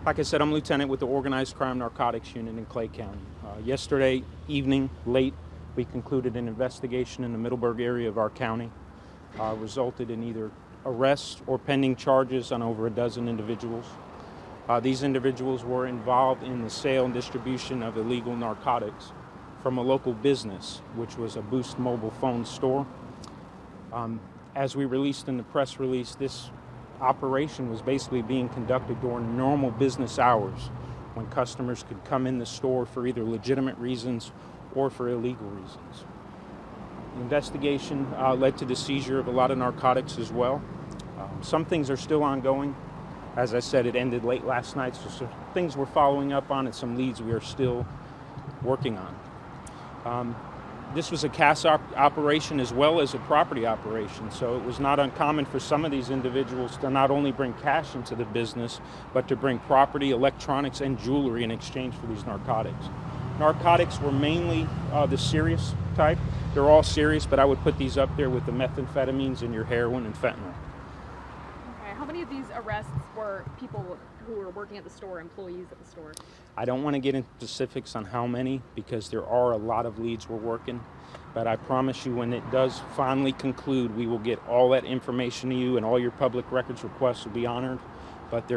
Like I said, I'm lieutenant with the Organized Crime Narcotics Unit in Clay County. Yesterday evening, late, we concluded an investigation in the Middleburg area of our county. Resulted in either arrests or pending charges on over a dozen individuals. These individuals were involved in the sale and distribution of illegal narcotics from a local business, which was a Boost mobile phone store. As we released in the press release, this operation was basically being conducted during normal business hours when customers could come in the store for either legitimate reasons or for illegal reasons. The investigation led to the seizure of a lot of narcotics as well. Some things are still ongoing. As I said, it ended late last night, so some things we're following up on and some leads we are still working on. This was a cash operation as well as a property operation, so it was not uncommon for some of these individuals to not only bring cash into the business, but to bring property, electronics, and jewelry in exchange for these narcotics. Narcotics were mainly the serious type. They're all serious, but I would put these up there with the methamphetamines and your heroin and fentanyl. Okay, how many of these arrests were people who were working at the store, employees at the store? I don't want to get into specifics on how many because there are a lot of leads we're working, but I promise you when it does finally conclude, we will get all that information to you and all your public records requests will be honored. But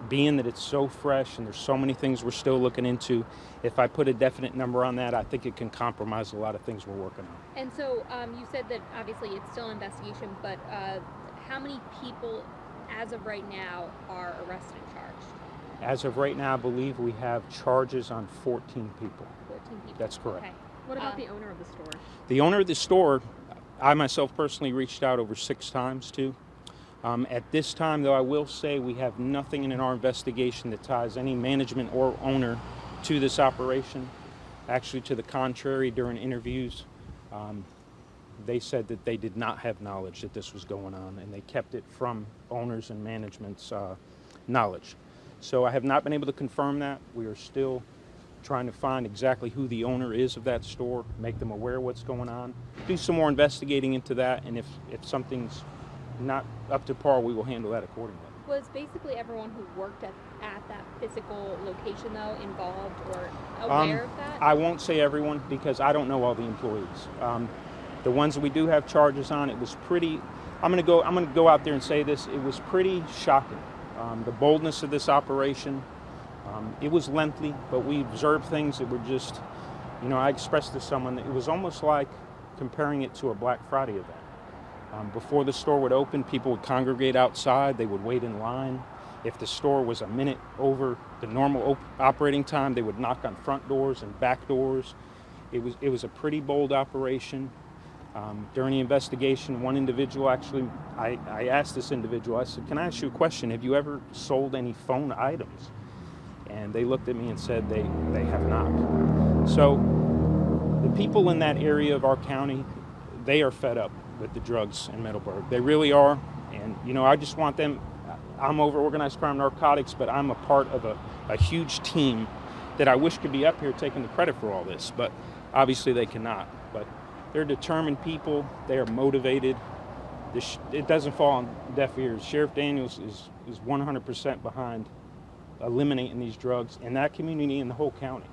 being that it's so fresh and there's so many things we're still looking into, if I put a definite number on that, I think it can compromise a lot of things we're working on. And so you said that obviously it's still an investigation, but how many people as of right now are arrested and charged? As of right now, I believe we have charges on 14 people. 14 people. That's correct. Okay. What about the owner of the store? The owner of the store, I myself personally reached out over 6 times to. At this time, though, I will say we have nothing in our investigation that ties any management or owner to this operation. Actually, to the contrary, during interviews, they said that they did not have knowledge that this was going on, and they kept it from owners and management's knowledge. So I have not been able to confirm that. We are still trying to find exactly who the owner is of that store, make them aware of what's going on, do some more investigating into that, and if something's not up to par, we will handle that accordingly. Was basically everyone who worked at that physical location, though, involved or aware of that? I won't say everyone because I don't know all the employees. The ones that we do have charges on, it was pretty, I'm going to go out there and say this, it was pretty shocking. The boldness of this operation, it was lengthy, but we observed things that were just, I expressed to someone that it was almost like comparing it to a Black Friday event. Before the store would open, people would congregate outside, they would wait in line. If the store was a minute over the normal operating time, they would knock on front doors and back doors. It was a pretty bold operation. During the investigation, one individual actually, I asked this individual, I said, can I ask you a question? Have you ever sold any phone items? And they looked at me and said they have not. So the people in that area of our county, they are fed up with the drugs in Middleburg. They really are. And, I just want them, I'm over organized crime narcotics, but I'm a part of a huge team that I wish could be up here taking the credit for all this, but obviously they cannot. But they're determined people. They are motivated. It doesn't fall on deaf ears. Sheriff Daniels is 100% behind eliminating these drugs in that community and the whole county.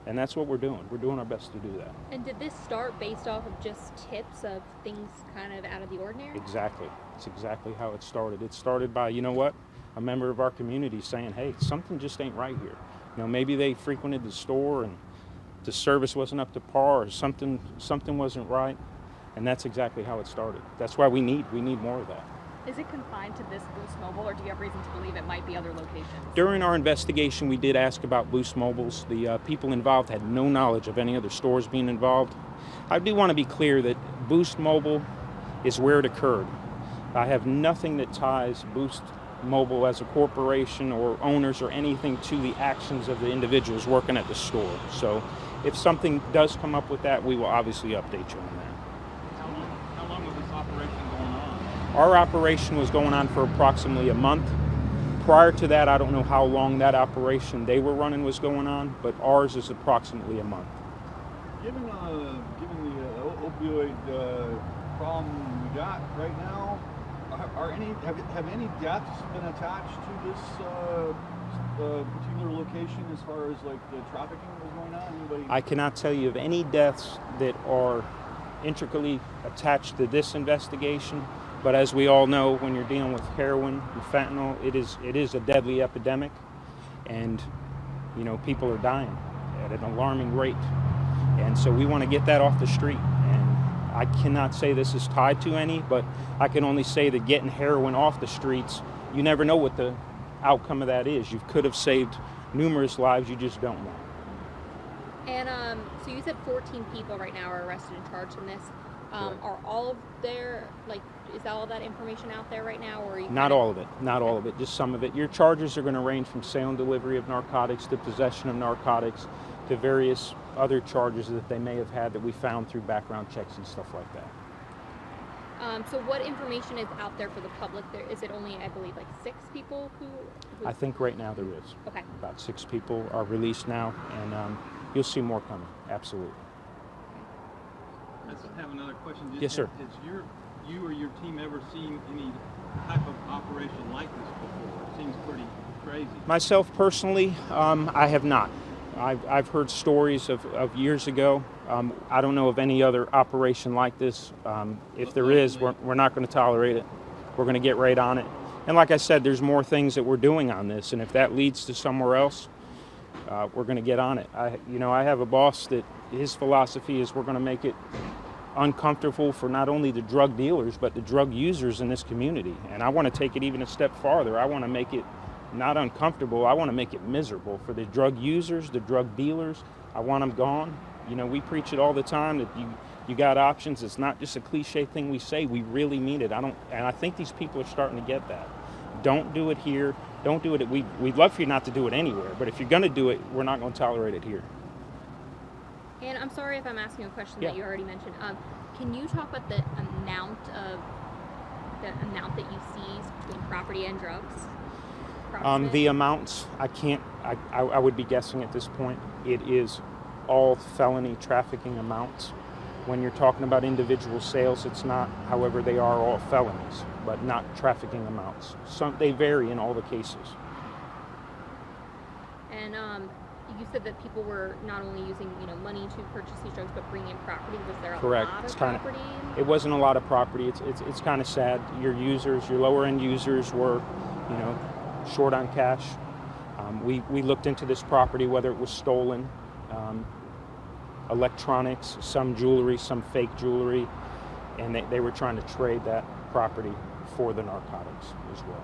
And that's what we're doing. We're doing our best to do that. And did this start based off of just tips of things kind of out of the ordinary? Exactly. It's exactly how it started. It started by, a member of our community saying, hey, something just ain't right here. Maybe they frequented the store and the service wasn't up to par or something wasn't right. And that's exactly how it started. That's why we need more of that. Is it confined to this Boost Mobile, or do you have reason to believe it might be other locations? During our investigation, we did ask about Boost Mobiles. The people involved had no knowledge of any other stores being involved. I do want to be clear that Boost Mobile is where it occurred. I have nothing that ties Boost Mobile as a corporation or owners or anything to the actions of the individuals working at the store. So if something does come up with that, we will obviously update you on that. How long was this operation going on? Our operation was going on for approximately a month. Prior to that, I don't know how long that operation they were running was going on, but ours is approximately a month. Given the opioid problem we got right now, have any deaths been attached to this particular location as far as like the trafficking that was going on? Anybody? I cannot tell you of any deaths that are intricately attached to this investigation, but as we all know, when you're dealing with heroin and fentanyl, it is a deadly epidemic, and you know, people are dying at an alarming rate, and so we want to get that off the street. And I cannot say this is tied to any, but I can only say that getting heroin off the streets, you never know what the outcome of that is. You could have saved numerous lives, you just don't know. And so you said 14 people right now are arrested and charged in this. Correct. Are all of their, like, is all that information out there right now, or are you Not all of it, not all of it, just some of it. Your charges are going to range from sale and delivery of narcotics to possession of narcotics to various other charges that they may have had that we found through background checks and stuff like that. So what information is out there for the public? There is it only, I believe, like 6 people who I think right now there is. Okay. About 6 people are released now, and you'll see more coming, absolutely. Let's have another question. Yes, sir. Has you or your team ever seen any type of operation like this before? It seems pretty crazy. Myself personally, I have not. I've heard stories of years ago. I don't know of any other operation like this. If there is, we're not going to tolerate it. We're going to get right on it. And like I said, there's more things that we're doing on this, and if that leads to somewhere else, we're going to get on it. I have a boss that his philosophy is we're going to make it uncomfortable for not only the drug dealers but the drug users in this community. And I want to take it even a step farther. I want to make it not uncomfortable. I want to make it miserable for the drug users, the drug dealers. I want them gone. You know, we preach it all the time that you got options. It's not just a cliche thing we say. We really mean it. And I think these people are starting to get that. Don't do it here. Don't do it. We'd love for you not to do it anywhere. But if you're going to do it, we're not going to tolerate it here. And I'm sorry if I'm asking a question Yeah. that you already mentioned. Can you talk about the amount that you seize between property and drugs? The amounts, I would be guessing at this point. It is all felony trafficking amounts. When you're talking about individual sales, it's not. However, they are all felonies, but not trafficking amounts. They vary in all the cases. And you said that people were not only using, money to purchase these drugs, but bringing in property. Was there a Correct. lot of It's kinda- property? It wasn't a lot of property. It's kind of sad. Your lower end users were, short on cash. We looked into this property, whether it was stolen, electronics, some jewelry, some fake jewelry, and they were trying to trade that property for the narcotics as well.